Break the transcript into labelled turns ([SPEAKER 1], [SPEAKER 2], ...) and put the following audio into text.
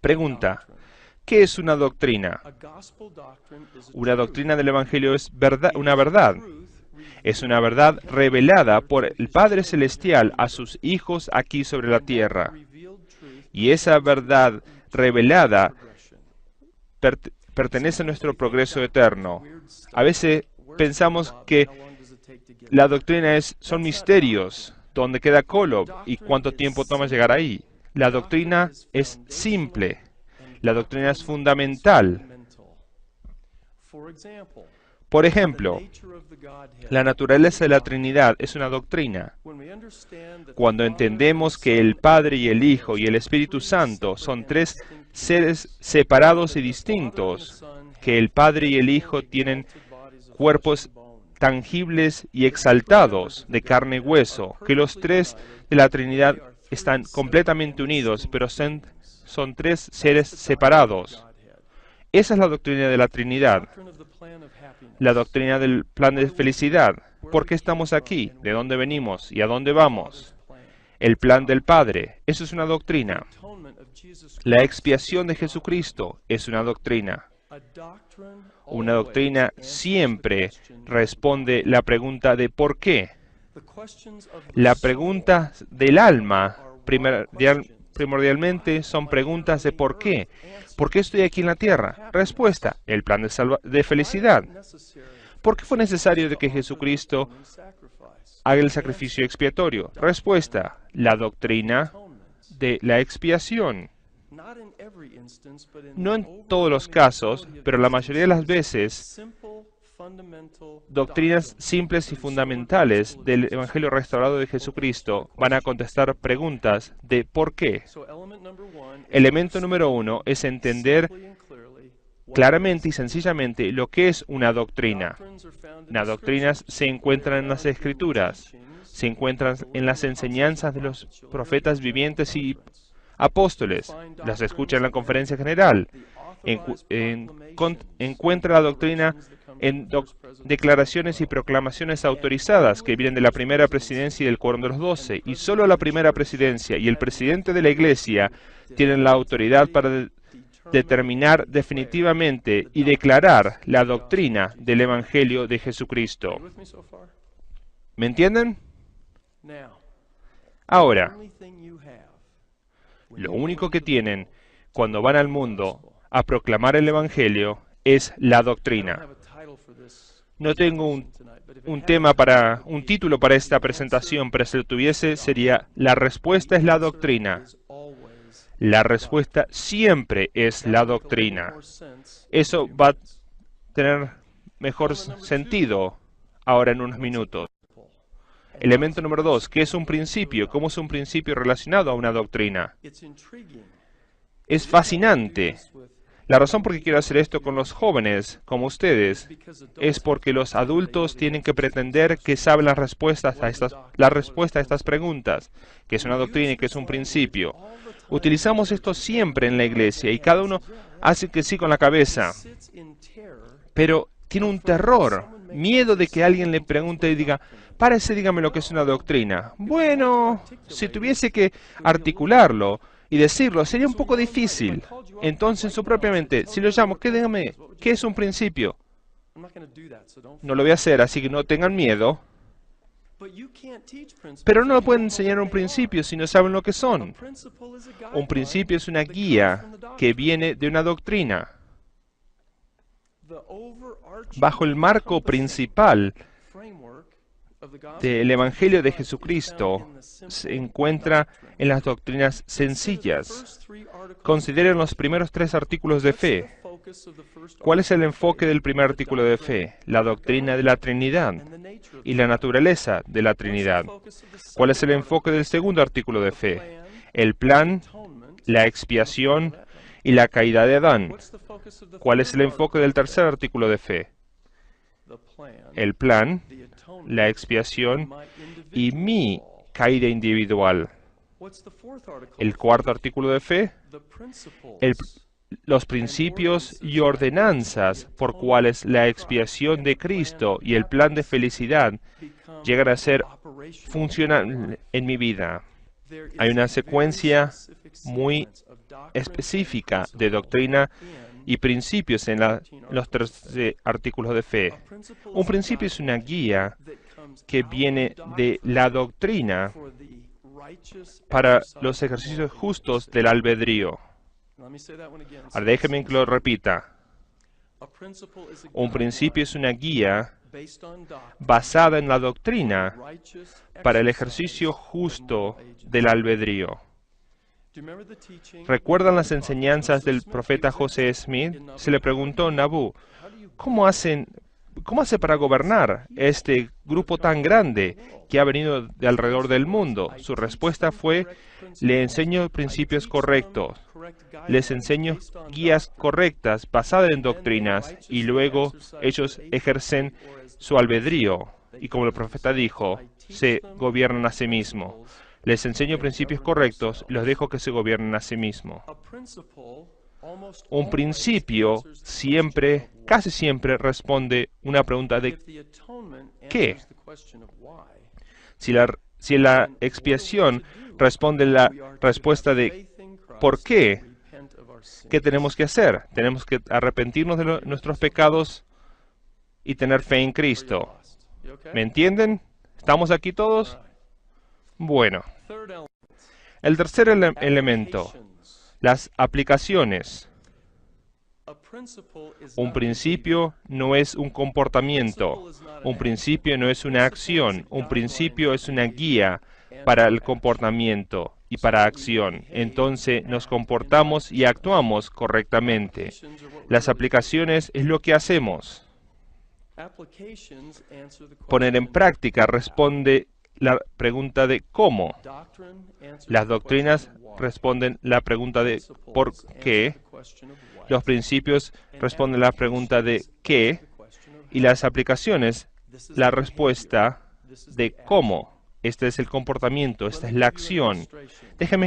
[SPEAKER 1] Pregunta: ¿qué es una doctrina? Una doctrina del Evangelio es una verdad. Es una verdad revelada por el Padre Celestial a sus hijos aquí sobre la tierra. Y esa verdad revelada pertenece a nuestro progreso eterno. A veces pensamos que la doctrina son misterios, donde queda Kolob y cuánto tiempo toma llegar ahí. La doctrina es simple. La doctrina es fundamental. Por ejemplo, la naturaleza de la Trinidad es una doctrina. Cuando entendemos que el Padre y el Hijo y el Espíritu Santo son tres seres separados y distintos, que el Padre y el Hijo tienen cuerpos tangibles y exaltados de carne y hueso, que los tres de la Trinidad están completamente unidos, pero son tres seres separados. Esa es la doctrina de la Trinidad, la doctrina del plan de felicidad. ¿Por qué estamos aquí? ¿De dónde venimos? ¿Y a dónde vamos? El plan del Padre, eso es una doctrina. La expiación de Jesucristo es una doctrina. Una doctrina siempre responde la pregunta de ¿por qué? La pregunta del alma primordialmente son preguntas de ¿por qué? ¿Por qué estoy aquí en la tierra? Respuesta: el plan de felicidad. ¿Por qué fue necesario de que Jesucristo haga el sacrificio expiatorio? Respuesta: la doctrina de la expiación. No en todos los casos, pero la mayoría de las veces, doctrinas simples y fundamentales del Evangelio restaurado de Jesucristo van a contestar preguntas de ¿por qué? Elemento número 1 es entender claramente y sencillamente lo que es una doctrina. Las doctrinas se encuentran en las Escrituras, se encuentran en las enseñanzas de los profetas vivientes y apóstoles, las escucha en la conferencia general, encuentra la doctrina en declaraciones y proclamaciones autorizadas que vienen de la primera presidencia y del Quórum de los 12, y solo la primera presidencia y el presidente de la Iglesia tienen la autoridad para determinar definitivamente y declarar la doctrina del Evangelio de Jesucristo. ¿Me entienden? Ahora, lo único que tienen cuando van al mundo a proclamar el Evangelio es la doctrina. No tengo un título para esta presentación, pero si lo tuviese sería: la respuesta es la doctrina. La respuesta siempre es la doctrina. Eso va a tener mejor sentido ahora en unos minutos. Elemento número 2, ¿qué es un principio? ¿Cómo es un principio relacionado a una doctrina? Es fascinante. La razón por qué quiero hacer esto con los jóvenes, como ustedes, es porque los adultos tienen que pretender que saben la respuesta a estas preguntas, que es una doctrina y que es un principio. Utilizamos esto siempre en la iglesia y cada uno hace que sí con la cabeza, pero tiene un terror, miedo de que alguien le pregunte y diga: párese, dígame lo que es una doctrina. Bueno, si tuviese que articularlo y decirlo, sería un poco difícil. Entonces, en su propia mente, si lo llamo, dígame, ¿qué es un principio? No lo voy a hacer, así que no tengan miedo. Pero no pueden enseñar un principio si no saben lo que son. Un principio es una guía que viene de una doctrina. Bajo el marco principal del Evangelio de Jesucristo se encuentra en las doctrinas sencillas. Consideren los primeros 3 artículos de fe. ¿Cuál es el enfoque del primer artículo de fe? La doctrina de la Trinidad y la naturaleza de la Trinidad. ¿Cuál es el enfoque del segundo artículo de fe? El plan, la expiación y la caída de Adán. ¿Cuál es el enfoque del tercer artículo de fe? El plan, la expiación y mi caída individual. El cuarto artículo de fe, los principios y ordenanzas por cuales la expiación de Cristo y el plan de felicidad llegan a ser funcional en mi vida. Hay una secuencia muy específica de doctrina y principios en los 13 artículos de fe. Un principio es una guía que viene de la doctrina para los ejercicios justos del albedrío. Ahora déjeme que lo repita. Un principio es una guía basada en la doctrina para el ejercicio justo del albedrío. ¿Recuerdan las enseñanzas del profeta José Smith? Se le preguntó a Nabu, ¿cómo hace para gobernar este grupo tan grande que ha venido de alrededor del mundo? Su respuesta fue, le enseño principios correctos, les enseño guías correctas basadas en doctrinas y luego ellos ejercen su albedrío y como el profeta dijo, se gobiernan a sí mismos. Les enseño principios correctos y los dejo que se gobiernen a sí mismos. Un principio siempre, casi siempre, responde una pregunta de ¿qué? Si la expiación responde la respuesta de ¿por qué? ¿Qué tenemos que hacer? Tenemos que arrepentirnos de nuestros pecados y tener fe en Cristo. ¿Me entienden? ¿Estamos aquí todos? Bueno. El tercer elemento, las aplicaciones. Un principio no es un comportamiento, un principio no es una acción, un principio es una guía para el comportamiento y para acción. Entonces nos comportamos y actuamos correctamente. Las aplicaciones es lo que hacemos. Poner en práctica responde la pregunta de cómo. Las doctrinas responden la pregunta de por qué. Los principios responden la pregunta de qué. Y las aplicaciones, la respuesta de cómo. Este es el comportamiento, esta es la acción. Déjeme